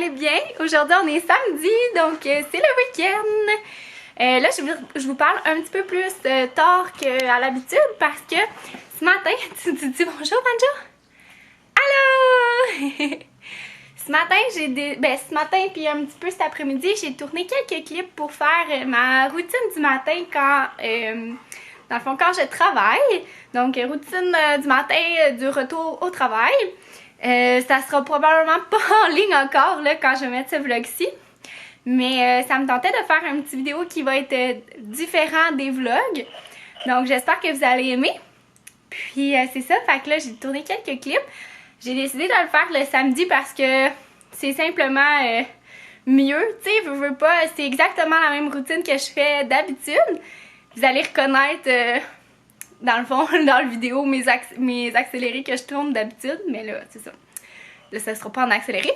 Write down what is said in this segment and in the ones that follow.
allez bien? Aujourd'hui, on est samedi, donc c'est le week-end. Là, je vous parle un petit peu plus tard qu'à l'habitude parce que ce matin, tu dis bonjour, Banjo? Allô! Ce matin, ce matin puis un petit peu cet après-midi, j'ai tourné quelques clips pour faire ma routine du matin dans le fond, quand je travaille. Donc, routine du matin du retour au travail. Ça sera probablement pas en ligne encore là, quand je vais mettre ce vlog-ci. Mais ça me tentait de faire une petite vidéo qui va être différent des vlogs. Donc, j'espère que vous allez aimer. Puis, c'est ça. Fait que là, j'ai tourné quelques clips. J'ai décidé de le faire le samedi parce que c'est simplement mieux. Tu sais, veux pas, c'est exactement la même routine que je fais d'habitude. Vous allez reconnaître, dans le fond, dans la vidéo, mes accélérés que je tourne d'habitude. Mais là, c'est ça. Là, ça sera pas en accéléré.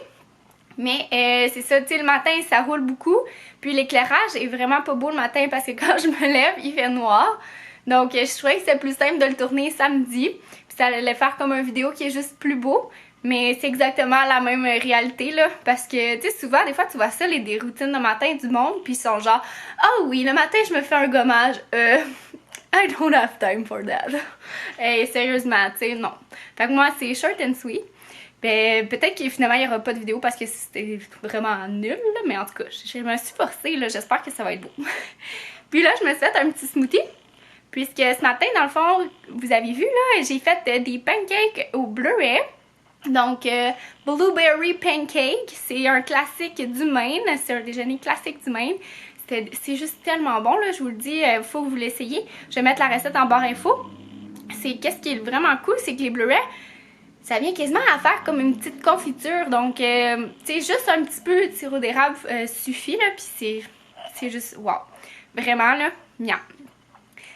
Mais c'est ça, tu sais, le matin, ça roule beaucoup. Puis l'éclairage est vraiment pas beau le matin parce que quand je me lève, il fait noir. Donc, je trouvais que c'est plus simple de le tourner samedi. Puis ça allait faire comme une vidéo qui est juste plus beau. Mais c'est exactement la même réalité, là. Parce que, tu sais, souvent, des fois, tu vois ça, des routines de matin du monde. Puis ils sont genre, ah oui, le matin, je me fais un gommage. I don't have time for that. Hey, sérieusement, tu sais, non. Fait que moi, c'est short and sweet. Ben, peut-être que finalement, il n'y aura pas de vidéo parce que c'était vraiment nul, là. Mais en tout cas, je me suis forcée, là. J'espère que ça va être beau. Puis là, je me suis fait un petit smoothie. Puisque ce matin, dans le fond, vous avez vu, là, j'ai fait des pancakes au bleuet. Donc, Blueberry Pancake, c'est un classique du Maine. C'est un déjeuner classique du Maine. C'est juste tellement bon, là, je vous le dis, il faut que vous l'essayiez. Je vais mettre la recette en barre info. Qu'est-ce qui est vraiment cool, c'est que les bleuets, ça vient quasiment à faire comme une petite confiture. Donc, tu sais, juste un petit peu de sirop d'érable suffit, là, puis c'est juste, wow. Vraiment, là, miam.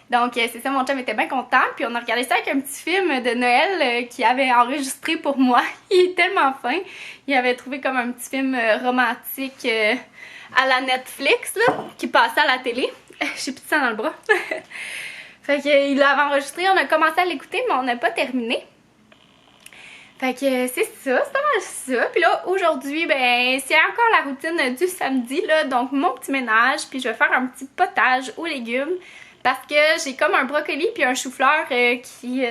Donc, c'est ça, mon chum était bien content. Puis on a regardé ça avec un petit film de Noël qu'il avait enregistré pour moi. Il est tellement fin. Il avait trouvé comme un petit film romantique à la Netflix, là, qui passait à la télé. J'ai plus de sang dans le bras. Fait qu'il l'avait enregistré, on a commencé à l'écouter, mais on n'a pas terminé. Fait que c'est ça, c'est pas mal ça. Puis là, aujourd'hui, ben, c'est encore la routine du samedi, là. Donc, mon petit ménage, puis je vais faire un petit potage aux légumes. Parce que j'ai comme un brocoli puis un chou-fleur qui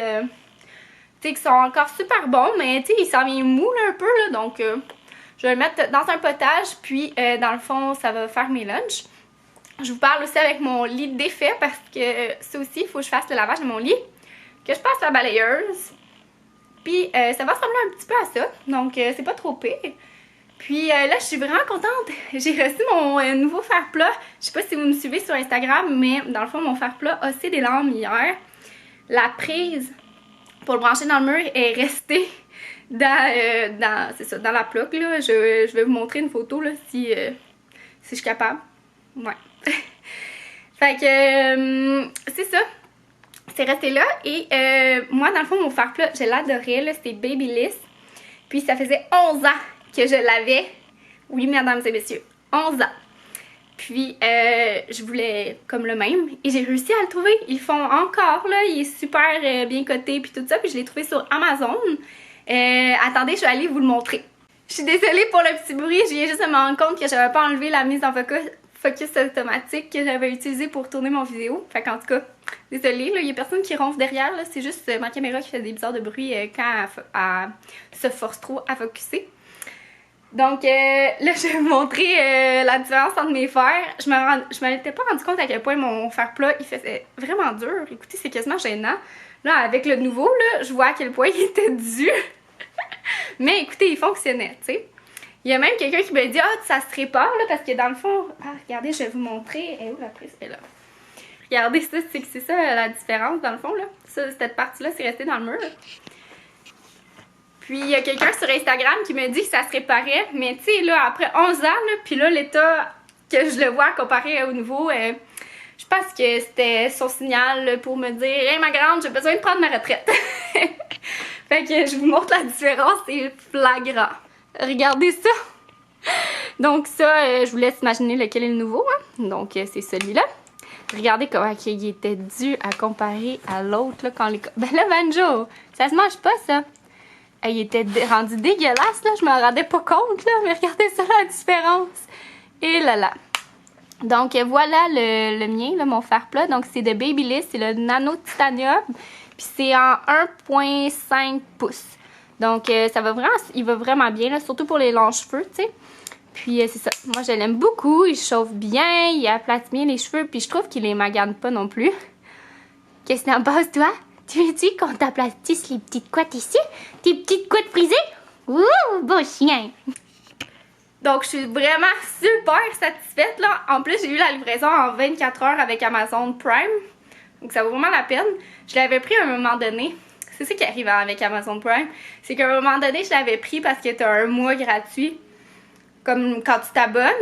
sont encore super bons, mais tu sais, il s'en vient mou là, un peu, là. Donc, je vais le mettre dans un potage, puis dans le fond, ça va faire mes lunchs. Je vous parle aussi avec mon lit défait parce que ça aussi, il faut que je fasse le lavage de mon lit. Que je passe la balayeuse. Puis ça va ressembler un petit peu à ça. Donc c'est pas trop pire. Puis là, je suis vraiment contente. J'ai reçu mon nouveau fer-plat. Je sais pas si vous me suivez sur Instagram, mais dans le fond, mon fer-plat a ossé des lames hier. La prise pour le brancher dans le mur est restée dans la plaque, là. Je vais vous montrer une photo là, si je suis capable. Ouais. Fait que c'est ça. C'est resté là. Et moi, dans le fond, mon fer-plat, je l'adorais. C'était Babyliss. Puis ça faisait 11 ans que je l'avais. Oui, mesdames et messieurs, 11 ans. Puis, je voulais comme le même. Et j'ai réussi à le trouver. Ils le font encore, là. Il est super bien coté, puis tout ça. Puis je l'ai trouvé sur Amazon. Attendez, je vais aller vous le montrer. Je suis désolée pour le petit bruit. Je viens juste de me rendre compte que j'avais pas enlevé la mise en focus automatique que j'avais utilisée pour tourner mon vidéo. Fait qu'en tout cas, désolée, là, il y a personne qui ronfle derrière, là. C'est juste ma caméra qui fait des bizarres de bruit quand elle se force trop à focuser. Donc là, je vais vous montrer la différence entre mes fers. Je m'étais pas rendu compte à quel point mon fer plat, il faisait vraiment dur. Écoutez, c'est quasiment gênant. Là, avec le nouveau, là, je vois à quel point il était dur. Mais écoutez, il fonctionnait, tu sais. Il y a même quelqu'un qui me dit « Ah, ça se répare, là, parce que dans le fond... » Ah, regardez, je vais vous montrer. Elle est où la prise? Elle est là. Regardez ça, c'est ça la différence, dans le fond, là. Ça, cette partie-là, c'est resté dans le mur, là. Puis, il y a quelqu'un sur Instagram qui me dit que ça se réparait. Mais, tu sais, là, après 11 ans, là, puis là, l'état que je le vois comparé au nouveau, je pense que c'était son signal pour me dire « Hey, ma grande, j'ai besoin de prendre ma retraite. » Fait que je vous montre la différence, c'est flagrant. Regardez ça! Donc ça, je vous laisse imaginer lequel est le nouveau. Hein? Donc c'est celui-là. Regardez comment il était dû à comparer à l'autre. Quand les... Ben là, Banjo, ça se mange pas ça. il était rendu dégueulasse, là. Je me rendais pas compte, là. Mais regardez ça, la différence. Et là là. Donc, voilà le mien, là, mon fer plat. Donc, c'est de Babyliss. C'est le Nano Titanium. Puis, c'est en 1,5 pouces. Donc, ça va vraiment, il va vraiment bien, là. Surtout pour les longs cheveux, tu sais. Puis, c'est ça. Moi, je l'aime beaucoup. Il chauffe bien. Il aplatit bien les cheveux. Puis, je trouve qu'il les magane pas non plus. Qu'est-ce que t'en penses, toi? Tu veux-tu qu'on t'aplatisse les petites couettes ici? Tes petites couettes frisées? Ouh, beau chien! Donc, je suis vraiment super satisfaite, là. En plus, j'ai eu la livraison en 24 heures avec Amazon Prime. Donc, ça vaut vraiment la peine. Je l'avais pris à un moment donné. C'est ça qui arrive avec Amazon Prime. C'est qu'à un moment donné, je l'avais pris parce que t'as un mois gratuit. Comme quand tu t'abonnes.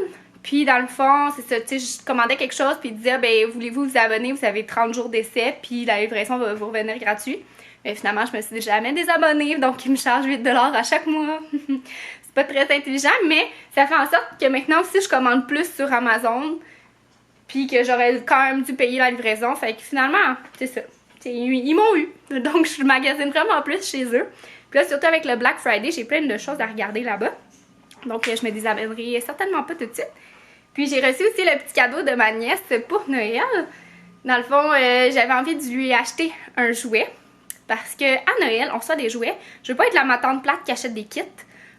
Puis, dans le fond, c'est ça, tu sais, je commandais quelque chose, puis il disait, ben, voulez-vous vous abonner? Vous avez 30 jours d'essai, puis la livraison va vous revenir gratuit. Mais finalement, je me suis jamais désabonnée, donc il me charge 8 $ à chaque mois. C'est pas très intelligent, mais ça fait en sorte que maintenant aussi, je commande plus sur Amazon, puis que j'aurais quand même dû payer la livraison. Fait que finalement, c'est ça. Ils m'ont eu. Donc, je magasine vraiment plus chez eux. Puis là, surtout avec le Black Friday, j'ai plein de choses à regarder là-bas. Donc, je me désabonnerai certainement pas tout de suite. Puis j'ai reçu aussi le petit cadeau de ma nièce pour Noël. Dans le fond, j'avais envie de lui acheter un jouet. Parce que à Noël, on reçoit des jouets. Je veux pas être la ma tante plate qui achète des kits.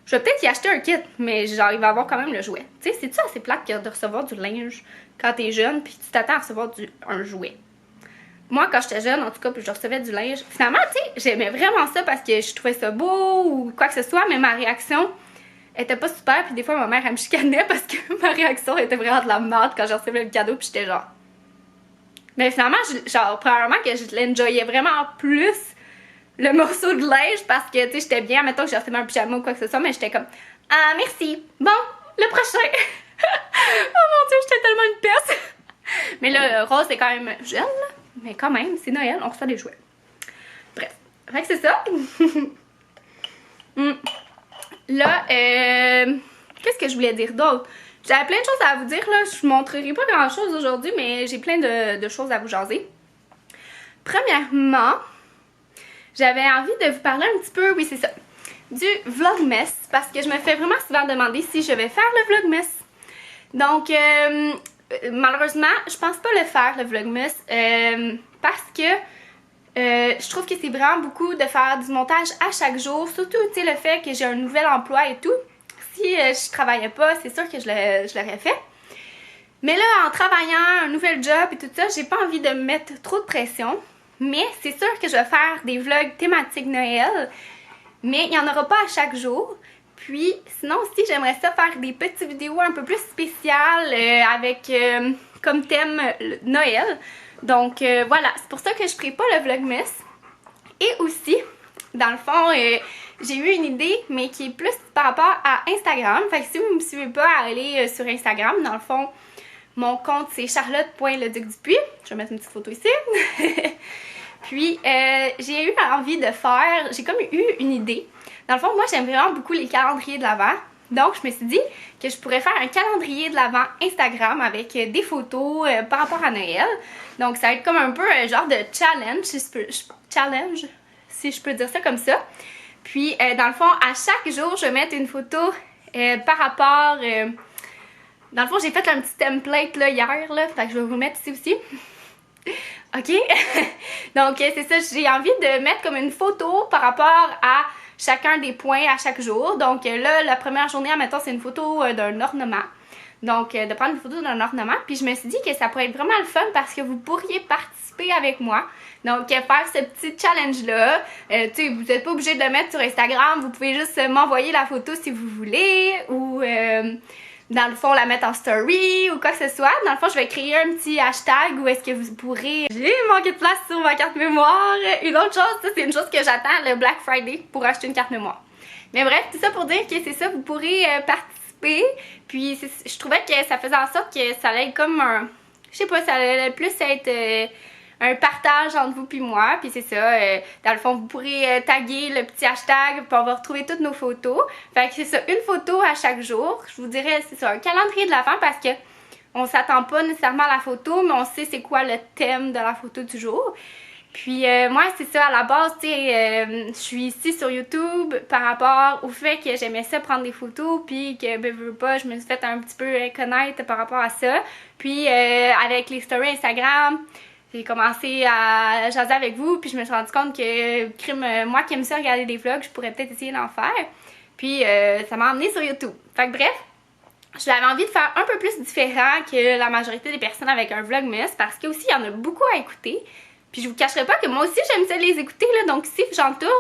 Je vais peut-être y acheter un kit, mais genre, il va avoir quand même le jouet. Tu sais, c'est-tu assez plate de recevoir du linge quand t'es jeune, puis tu t'attends à recevoir un jouet? Moi, quand j'étais jeune, en tout cas, puis je recevais du linge. Finalement, tu sais, j'aimais vraiment ça parce que je trouvais ça beau ou quoi que ce soit, mais ma réaction était pas super, puis des fois ma mère elle me chicanait parce que ma réaction était vraiment de la merde quand j'ai reçu le cadeau, puis j'étais genre. Mais finalement, genre, probablement que je l'enjoyais vraiment plus le morceau de linge parce que, tu sais, j'étais bien, mettons que j'ai reçu un pyjama ou quoi que ce soit, mais j'étais comme, ah, merci, bon, le prochain. Oh mon dieu, j'étais tellement une peste. Mais là, Rose c'est quand même jeune, là, mais quand même, c'est Noël, on reçoit des jouets. Bref, fait que c'est ça. Là, qu'est-ce que je voulais dire d'autre? J'avais plein de choses à vous dire, là. Je vous montrerai pas grand-chose aujourd'hui, mais j'ai plein de choses à vous jaser. Premièrement, j'avais envie de vous parler un petit peu, oui c'est ça, du Vlogmas, parce que je me fais vraiment souvent demander si je vais faire le Vlogmas. Donc, malheureusement, je pense pas le faire, le Vlogmas, parce que je trouve que c'est vraiment beaucoup de faire du montage à chaque jour, surtout, tu sais, le fait que j'ai un nouvel emploi et tout. Si je travaillais pas, c'est sûr que je l'aurais fait. Mais là, en travaillant un nouvel job et tout ça, j'ai pas envie de me mettre trop de pression. Mais c'est sûr que je vais faire des vlogs thématiques Noël, mais il n'y en aura pas à chaque jour. Puis, sinon aussi, j'aimerais ça faire des petites vidéos un peu plus spéciales avec comme thème Noël. Donc voilà, c'est pour ça que je ne ferai pas le Vlogmas. Et aussi, dans le fond, j'ai eu une idée, mais qui est plus par rapport à Instagram. Fait que si vous ne me suivez pas, allez sur Instagram. Dans le fond, mon compte c'est charlotte.leducdupuis. Je vais mettre une petite photo ici. Puis, j'ai eu envie de faire, j'ai comme eu une idée. Dans le fond, moi j'aime vraiment beaucoup les calendriers de l'Avent. Donc, je me suis dit que je pourrais faire un calendrier de l'Avent Instagram avec des photos par rapport à Noël. Donc, ça va être comme un peu un genre de challenge, si je peux dire ça comme ça. Puis, dans le fond, à chaque jour, je vais mettre une photo par rapport... dans le fond, j'ai fait un petit template là, hier, là, fait que je vais vous le mettre ici aussi. OK? Donc, c'est ça, j'ai envie de mettre comme une photo par rapport à chacun des points à chaque jour. Donc là, la première journée, admettons, c'est une photo d'un ornement. Donc, de prendre une photo d'un ornement. Puis je me suis dit que ça pourrait être vraiment le fun parce que vous pourriez participer avec moi. Donc, faire ce petit challenge-là. Tu sais, vous n'êtes pas obligé de le mettre sur Instagram. Vous pouvez juste m'envoyer la photo si vous voulez. Ou, dans le fond, la mettre en story ou quoi que ce soit. Dans le fond, je vais créer un petit hashtag où est-ce que vous pourrez... J'ai manqué de place sur ma carte mémoire. Une autre chose, ça, c'est une chose que j'attends, le Black Friday, pour acheter une carte mémoire. Mais bref, tout ça pour dire que c'est ça, vous pourrez participer. Puis, je trouvais que ça faisait en sorte que ça allait être comme un... Je sais pas, ça allait plus être... un partage entre vous puis moi, puis c'est ça, dans le fond vous pourrez taguer le petit hashtag, puis on va retrouver toutes nos photos. Fait que c'est ça, une photo à chaque jour. Je vous dirais, c'est ça, un calendrier de l'Avent parce que on s'attend pas nécessairement à la photo, mais on sait c'est quoi le thème de la photo du jour. Puis moi, c'est ça, à la base, tu sais, je suis ici sur YouTube par rapport au fait que j'aimais ça prendre des photos, puis que, ben, veux pas, je me suis fait un petit peu connaître par rapport à ça. Puis avec les stories Instagram, j'ai commencé à jaser avec vous, puis je me suis rendu compte que, moi qui aime ça regarder des vlogs, je pourrais peut-être essayer d'en faire. Puis ça m'a emmené sur YouTube. Fait que bref, j'avais envie de faire un peu plus différent que la majorité des personnes avec un vlogmas, parce que aussi, il y en a beaucoup à écouter. Puis je vous cacherai pas que moi aussi j'aime ça les écouter là, donc si j'en tourne,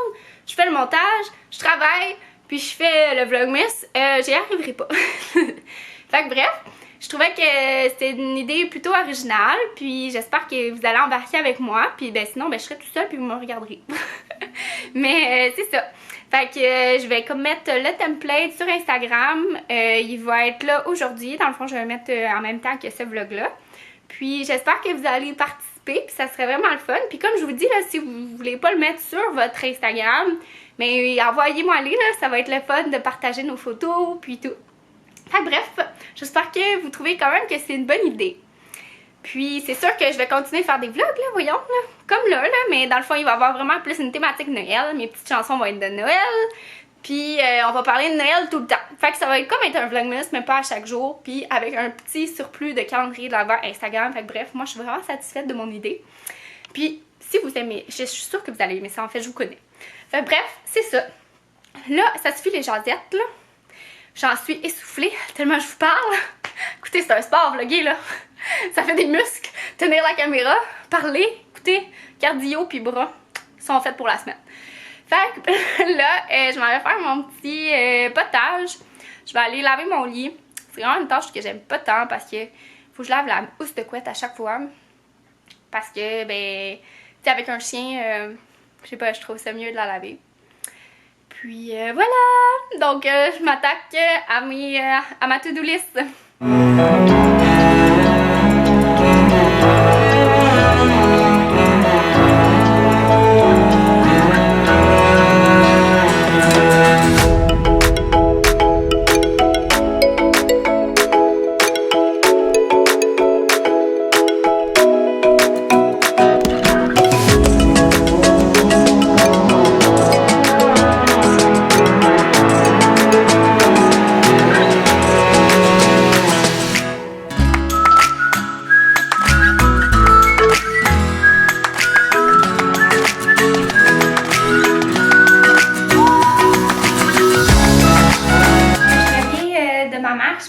je fais le montage, je travaille, puis je fais le vlogmas, j'y arriverai pas. Fait que bref, je trouvais que c'était une idée plutôt originale, puis j'espère que vous allez embarquer avec moi, puis ben sinon ben je serai tout seul puis vous me regarderez. Mais c'est ça. Fait que je vais comme mettre le template sur Instagram, il va être là aujourd'hui, dans le fond je vais le mettre en même temps que ce vlog là. Puis j'espère que vous allez participer, puis ça serait vraiment le fun. Puis comme je vous dis, là, si vous voulez pas le mettre sur votre Instagram, mais envoyez-moi les, là, ça va être le fun de partager nos photos, puis tout. Fait bref, j'espère que vous trouvez quand même que c'est une bonne idée. Puis c'est sûr que je vais continuer à faire des vlogs, là, voyons, là, comme là, mais dans le fond, il va y avoir vraiment plus une thématique Noël. Mes petites chansons vont être de Noël. Puis on va parler de Noël tout le temps. Fait que ça va être comme être un vlogmas, mais pas à chaque jour. Puis avec un petit surplus de calendrier de l'avant Instagram. Fait que bref, moi je suis vraiment satisfaite de mon idée. Puis si vous aimez, je suis sûre que vous allez aimer ça, en fait je vous connais. Fait que bref, c'est ça. Là, ça suffit les jasettes là. J'en suis essoufflée tellement je vous parle. Écoutez, c'est un sport vloguer là. Ça fait des muscles. Tenir la caméra, parler, écoutez, cardio puis bras sont faits pour la semaine. Fait que là, je m'en vais faire mon petit potage. Je vais aller laver mon lit. C'est vraiment une tâche que j'aime pas tant parce que faut que je lave la housse de couette à chaque fois. Parce que, ben, tu sais, avec un chien, je sais pas, je trouve ça mieux de la laver. Puis voilà! Donc, je m'attaque à ma to-do list.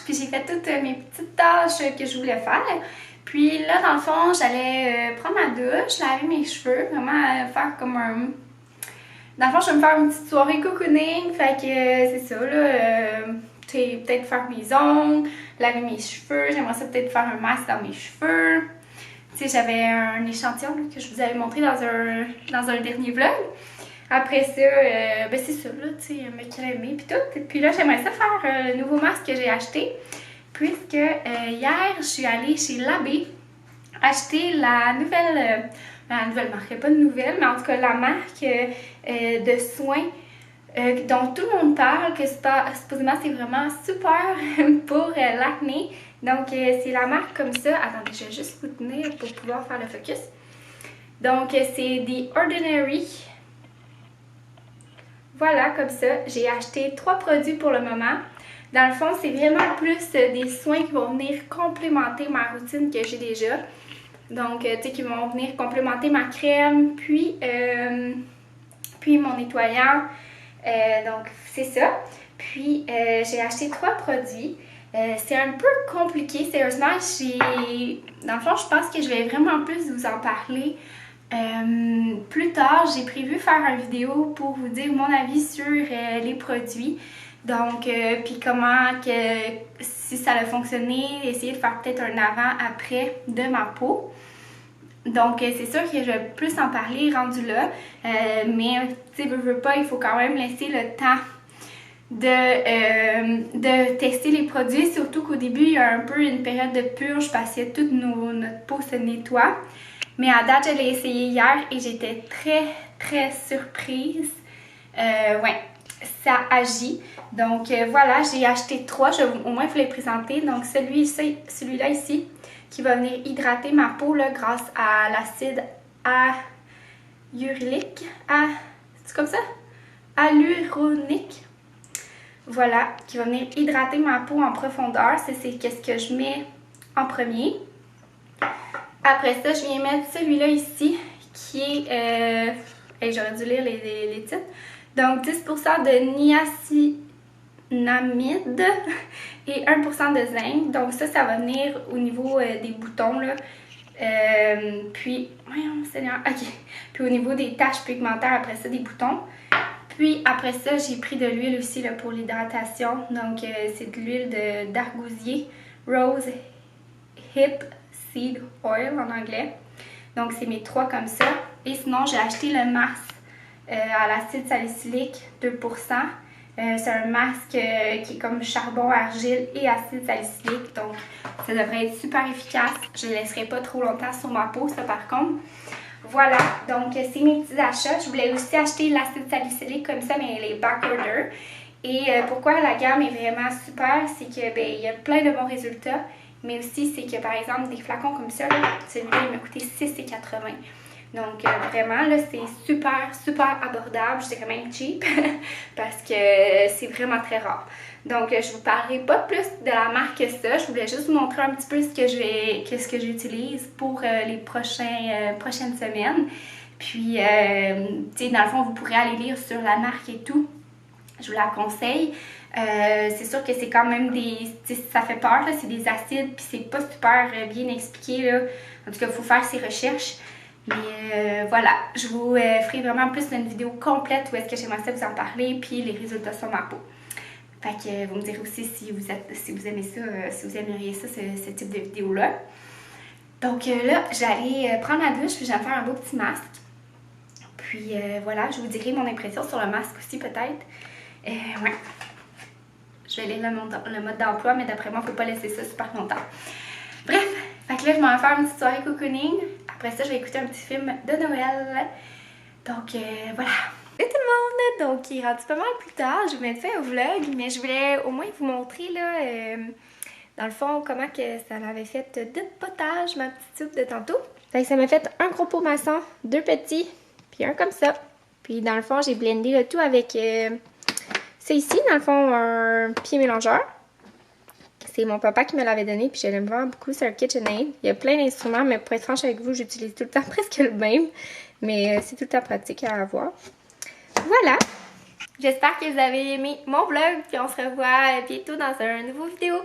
Puis j'ai fait toutes mes petites tâches que je voulais faire. Puis là, dans le fond, j'allais prendre ma douche, laver mes cheveux, vraiment faire comme un... Dans le fond, je vais me faire une petite soirée cocooning, fait que c'est ça, là. Peut-être faire mes ongles, laver mes cheveux, j'aimerais ça peut-être faire un masque dans mes cheveux. Tu sais, j'avais un échantillon là, que je vous avais montré dans un dernier vlog. Après ça, ben c'est ça, là, tu sais, me crémer puis tout. Puis là, j'aimerais ça faire le nouveau masque que j'ai acheté. Puisque hier, je suis allée chez Labé acheter la nouvelle marque, pas de nouvelle, mais en tout cas la marque de soins dont tout le monde parle, que supposément c'est vraiment super pour l'acné. Donc c'est la marque comme ça. Attendez, je vais juste vous tenir pour pouvoir faire le focus. Donc c'est The Ordinary. Voilà, comme ça. J'ai acheté 3 produits pour le moment. Dans le fond, c'est vraiment plus des soins qui vont venir complémenter ma routine que j'ai déjà. Donc, tu sais, qui vont venir complémenter ma crème, puis mon nettoyant. Donc, c'est ça. Puis, j'ai acheté 3 produits. C'est un peu compliqué, sérieusement. Dans le fond, je pense que je vais vraiment plus vous en parler plus tard. J'ai prévu faire une vidéo pour vous dire mon avis sur les produits. Donc, puis comment si ça a fonctionné, essayer de faire peut-être un avant-après de ma peau. Donc, c'est sûr que je vais plus en parler rendu là. Mais, tu sais, veux pas, il faut quand même laisser le temps de tester les produits. Surtout qu'au début, il y a un peu une période de purge parce que toute notre peau se nettoie. Mais à date, je l'ai essayé hier et j'étais très, très surprise. Ouais, ça agit. Donc voilà, j'ai acheté 3, je vais au moins vous les présenter. Donc celui-là ici, qui va venir hydrater ma peau là, grâce à l'acide hyaluronique. Ah, c'est comme ça? Hyaluronique. Voilà, qui va venir hydrater ma peau en profondeur. Ça, c'est qu'est-ce que je mets en premier. Après ça, je viens mettre celui-là ici, qui est... j'aurais dû lire les titres. Donc, 10% de niacinamide et 1% de zinc. Donc, ça va venir au niveau des boutons, là. Puis, voyons, Seigneur, ok. Puis au niveau des taches pigmentaires, après ça, des boutons. Puis après ça, j'ai pris de l'huile aussi là, pour l'hydratation. Donc, c'est de l'huile d'argousier, Rose Hip Seed Oil en anglais. Donc, c'est mes 3 comme ça. Et sinon, j'ai acheté le masque à l'acide salicylique 2%. C'est un masque qui est comme charbon, argile et acide salicylique. Donc, ça devrait être super efficace. Je ne le laisserai pas trop longtemps sur ma peau, ça par contre. Voilà, donc c'est mes petits achats. Je voulais aussi acheter l'acide salicylique comme ça, mais les backorder. Et pourquoi la gamme est vraiment super, c'est que il y a plein de bons résultats. Mais aussi, c'est que par exemple, des flacons comme ça, celui-là, il m'a coûté 6,80 $. Donc vraiment, là, c'est super abordable. Je dirais même cheap parce que c'est vraiment très rare. Donc, je vous parlerai pas plus de la marque que ça. Je voulais juste vous montrer un petit peu ce que j'utilise pour les prochaines semaines. Puis, tu sais, dans le fond, vous pourrez aller lire sur la marque et tout. Je vous la conseille. C'est sûr que c'est quand même ça fait peur, là. C'est des acides, puis c'est pas super bien expliqué, là. En tout cas, il faut faire ses recherches. Mais voilà, je vous ferai vraiment plus une vidéo complète où est-ce que j'aimerais ça vous en parler, puis les résultats sur ma peau. Fait que vous me direz aussi si vous aimez ça, si vous aimeriez ça, ce type de vidéo-là. Donc là, j'allais prendre la douche, puis je vais me faire un beau petit masque. Puis voilà, je vous dirai mon impression sur le masque aussi peut-être. Ouais. Je vais lire le mode d'emploi, mais d'après moi, il ne faut pas laisser ça super longtemps. Bref, fait que là, je m'en vais faire une petite soirée cocooning. Après ça, je vais écouter un petit film de Noël. Donc voilà. Salut tout le monde! Donc, il est rendu pas mal plus tard. Je vais mettre fin au vlog, mais je voulais au moins vous montrer, là, dans le fond, comment que ça m'avait fait de potage, ma petite soupe de tantôt. Fait que ça m'a fait un gros pot maçon, 2 petits, puis un comme ça. Puis, dans le fond, j'ai blendé le tout avec... c'est ici, dans le fond, un pied mélangeur. C'est mon papa qui me l'avait donné, puis je l'aime vraiment beaucoup. C'est un KitchenAid. Il y a plein d'instruments, mais pour être franche avec vous, j'utilise tout le temps presque le même. Mais c'est tout le temps pratique à avoir. Voilà! J'espère que vous avez aimé mon vlog, puis on se revoit bientôt dans une nouvelle vidéo.